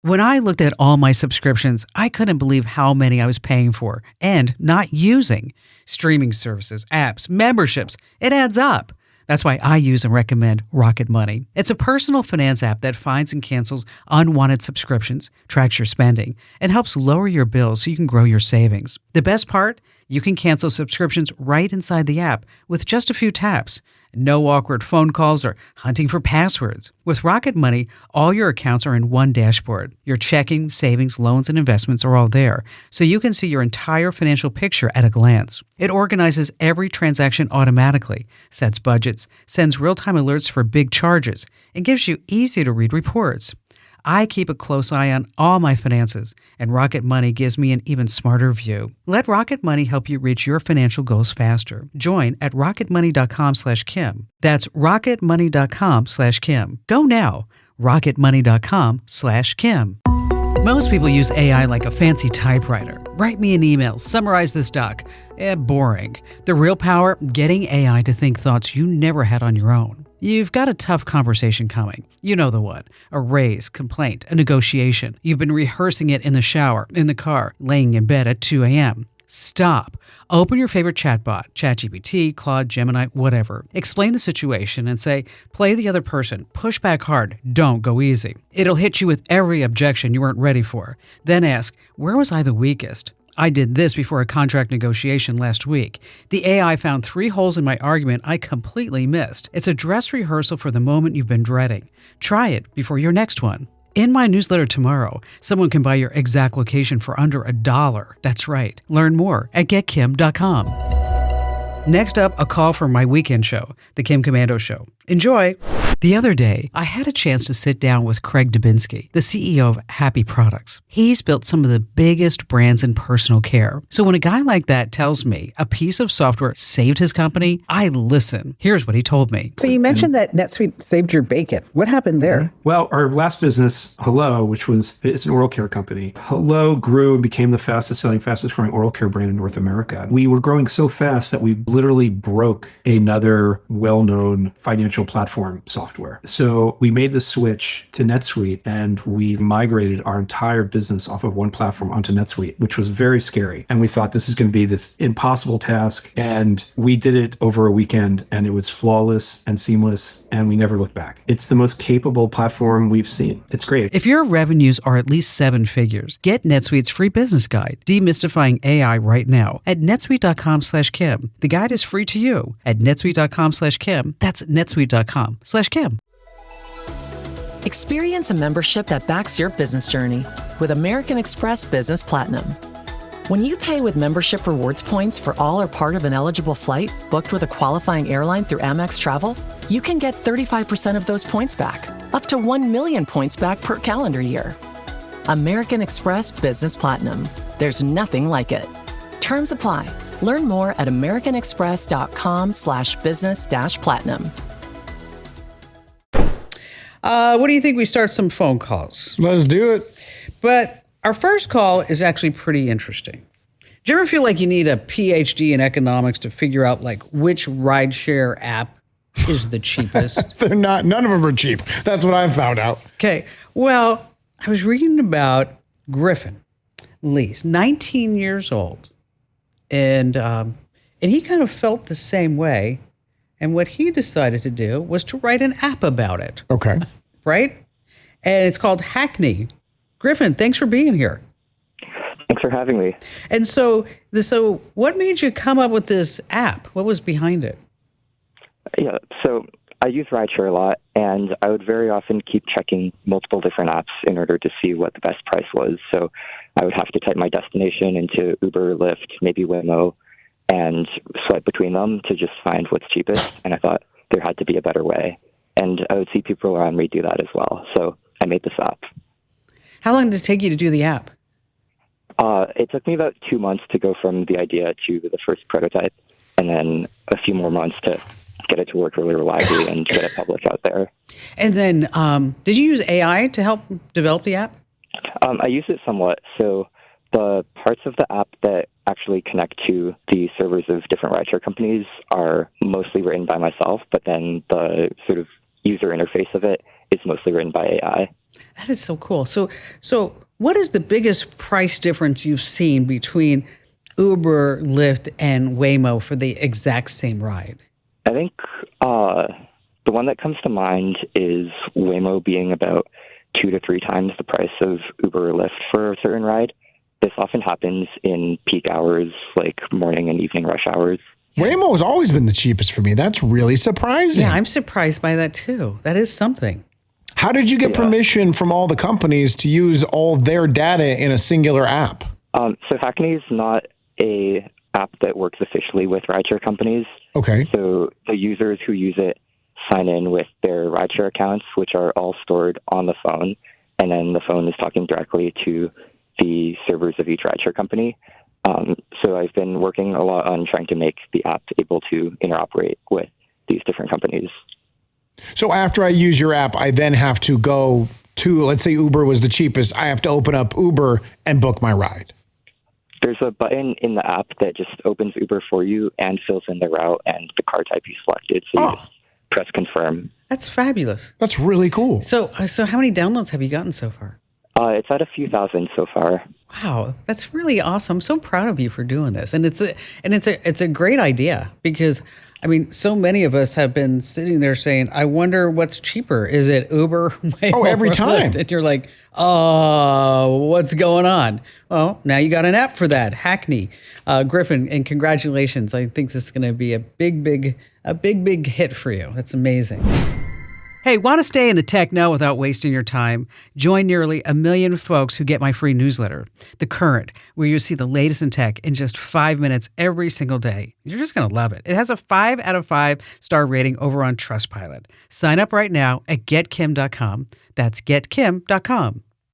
When I looked at all my subscriptions, I couldn't believe how many I was paying for and not using. Streaming services, apps, memberships, it adds up. That's why I use and recommend Rocket Money. It's a personal finance app that finds and cancels unwanted subscriptions, tracks your spending, and helps lower your bills so you can grow your savings. The best part? You can cancel subscriptions right inside the app with just a few taps. No awkward phone calls or hunting for passwords. With Rocket Money, all your accounts are in one dashboard. Your checking, savings, loans, and investments are all there, so you can see your entire financial picture at a glance. It organizes every transaction automatically, sets budgets, sends real-time alerts for big charges, and gives you easy-to-read reports. I keep a close eye on all my finances, and Rocket Money gives me an even smarter view. Let Rocket Money help you reach your financial goals faster. Join at rocketmoney.com/Kim. That's rocketmoney.com/Kim. Go now. rocketmoney.com/Kim. Most people use AI like a fancy typewriter. Write me an email, summarize this doc. Boring. The real power, getting AI to think thoughts you never had on your own. You've got a tough conversation coming. You know the one. A raise, complaint, a negotiation. You've been rehearsing it in the shower, in the car, laying in bed at 2 a.m. Stop. Open your favorite chatbot, ChatGPT, Claude, Gemini, whatever. Explain the situation and say, play the other person, push back hard, don't go easy. It'll hit you with every objection you weren't ready for. Then ask, where was I the weakest? I did this before a contract negotiation last week. The AI found 3 holes in my argument I completely missed. It's a dress rehearsal for the moment you've been dreading. Try it before your next one. In my newsletter tomorrow, someone can buy your exact location for under $1. That's right. Learn more at getkim.com. Next up, a call from my weekend show, The Kim Komando Show. Enjoy! The other day, I had a chance to sit down with Craig Dubinsky, the CEO of Happy Products. He's built some of the biggest brands in personal care. So when a guy like that tells me a piece of software saved his company, I listen. Here's what he told me. So you mentioned that NetSuite saved your bacon. What happened there? Well, our last business, Hello, which it's an oral care company. Hello grew and became the fastest growing oral care brand in North America. We were growing so fast that we literally broke another well-known financial platform software. So we made the switch to NetSuite and we migrated our entire business off of one platform onto NetSuite, which was very scary. And we thought this is going to be this impossible task. And we did it over a weekend and it was flawless and seamless and we never looked back. It's the most capable platform we've seen. It's great. If your revenues are at least 7 figures, get NetSuite's free business guide, Demystifying AI, right now at netsuite.com/Kim. The guide is free to you at netsuite.com/Kim. That's netsuite.com/Kim. Experience a membership that backs your business journey with American Express Business Platinum. When you pay with membership rewards points for all or part of an eligible flight booked with a qualifying airline through Amex Travel, you can get 35% of those points back, up to 1 million points back per calendar year. American Express Business Platinum. There's nothing like it. Terms apply. Learn more at americanexpress.com/business-platinum. What do you think we start some phone calls? Let's do it. But our first call is actually pretty interesting. Do you ever feel like you need a PhD in economics to figure out like which rideshare app is the cheapest? They're not. None of them are cheap. That's what I've found out. Okay. Well, I was reading about Griffin Lease, 19 years old, and he kind of felt the same way. And what he decided to do was to write an app about it. Okay. Right? And it's called Hackney. Griffin, thanks for being here. Thanks for having me. And so what made you come up with this app? What was behind it? Yeah, so I use rideshare a lot, and I would very often keep checking multiple different apps in order to see what the best price was. So I would have to type my destination into Uber, Lyft, maybe Waymo, and swipe between them to just find what's cheapest. And I thought there had to be a better way. And I would see people around me do that as well. So I made this app. How long did it take you to do the app? It took me about 2 months to go from the idea to the first prototype, and then a few more months to get it to work really reliably and get it public out there. And then did you use AI to help develop the app? I use it somewhat. So the parts of the app that actually connect to the servers of different rideshare companies are mostly written by myself, but then the sort of user interface of it is mostly written by AI. That is so cool. So what is the biggest price difference you've seen between Uber, Lyft, and Waymo for the exact same ride? I think the one that comes to mind is Waymo being about 2 to 3 times the price of Uber or Lyft for a certain ride. This often happens in peak hours, like morning and evening rush hours. Waymo has always been the cheapest for me. That's really surprising. Yeah, I'm surprised by that too. That is something. How did you get permission from all the companies to use all their data in a singular app? So Hackney is not a app that works officially with rideshare companies. Okay. So the users who use it sign in with their rideshare accounts, which are all stored on the phone, and then the phone is talking directly to the servers of each rideshare company. So I've been working a lot on trying to make the app able to interoperate with these different companies. So after I use your app, I then have to go to, let's say Uber was the cheapest. I have to open up Uber and book my ride. There's a button in the app that just opens Uber for you and fills in the route and the car type you selected. So you just press confirm. That's fabulous. That's really cool. So how many downloads have you gotten so far? It's at a few thousand so far. Wow, that's really awesome. I'm so proud of you for doing this, and it's a great idea because I mean, so many of us have been sitting there saying, "I wonder what's cheaper. Is it Uber?" Waymo, every or time. Lyft? And you're like, "Oh, what's going on?" Well, now you got an app for that, Hackney. Griffin, and congratulations! I think this is going to be a big hit for you. That's amazing. Hey, want to stay in the tech know without wasting your time? Join nearly 1 million folks who get my free newsletter, The Current, where you see the latest in tech in just 5 minutes every single day. You're just going to love it. It has a 5 out of 5 star rating over on Trustpilot. Sign up right now at getkim.com. That's getkim.com.